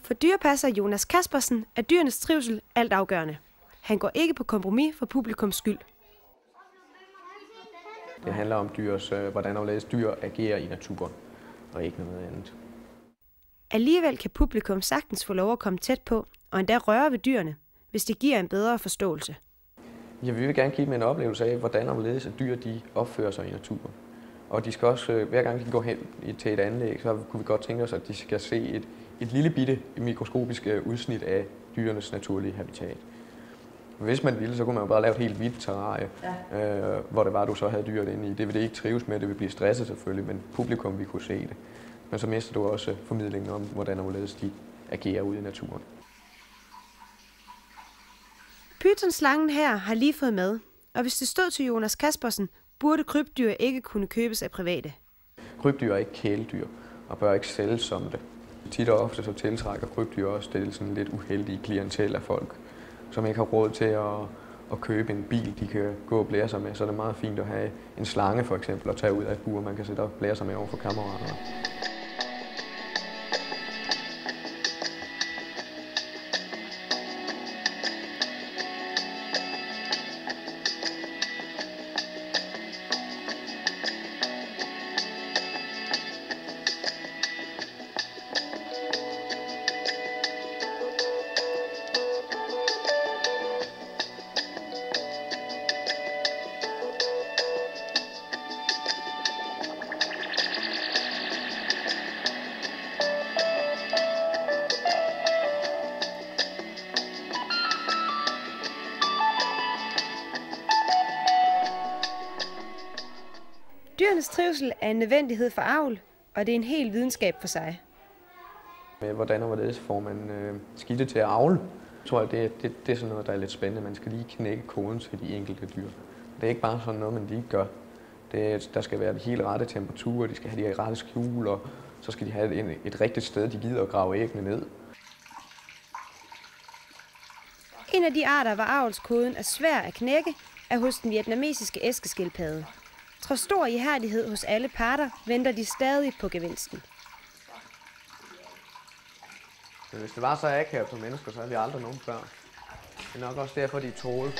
For dyrepasser Jonas Kaspersen er dyrenes trivsel altafgørende. Han går ikke på kompromis for publikums skyld. Det handler om hvordan og dyr agerer i naturen, og ikke noget andet. Alligevel kan publikum sagtens få lov at komme tæt på, og endda røre ved dyrene, hvis det giver en bedre forståelse. Ja, vi vil gerne give dem en oplevelse af, hvordan og dyr de opfører sig i naturen. Og de skal også, hver gang de går hen til et anlæg, så kunne vi godt tænke os, at de skal se et lille bitte mikroskopisk udsnit af dyrenes naturlige habitat. Hvis man ville, så kunne man jo bare lave et helt hvidt terrarie, hvor det var, du så havde dyret inde i. Det ville det ikke trives med, det ville blive stresset selvfølgelig, men publikum ville kunne se det. Men så mister du også formidlingen om, hvordan og de agerer ude i naturen. Pythonslangen her har lige fået mad, og hvis det stod til Jonas Kaspersen, burde krybdyr ikke kunne købes af private. Krybdyr er ikke kæledyr og bør ikke sælges som det. Tit og ofte så tiltrækker krybdyr også det sådan lidt uheldige klientel af folk, som ikke har råd til at købe en bil, de kan gå og blære sig med. Så er det meget fint at have en slange for eksempel og tage ud af et bur, man kan sætte op og blære sig med over for kammeraterne. Dyrenes trivsel er en nødvendighed for avl, og det er en hel videnskab for sig. Hvordan og hvorledes får man skidte til at avle? Jeg tror, det er sådan noget, der er lidt spændende. Man skal lige knække koden til de enkelte dyr. Det er ikke bare sådan noget, man lige gør. Der skal være de helt rette temperaturer, de skal have de rette skjul, og så skal de have et rigtigt sted, de gider at grave æggene ned. En af de arter, hvor avlskoden er svær at knække, er hos den vietnamesiske æskeskildpadde. Trods stor ihærdighed hos alle parter, venter de stadig på gevinsten. Hvis det var så akavet for mennesker, så havde vi aldrig nogen børn. Det er nok også derfor, de tåler.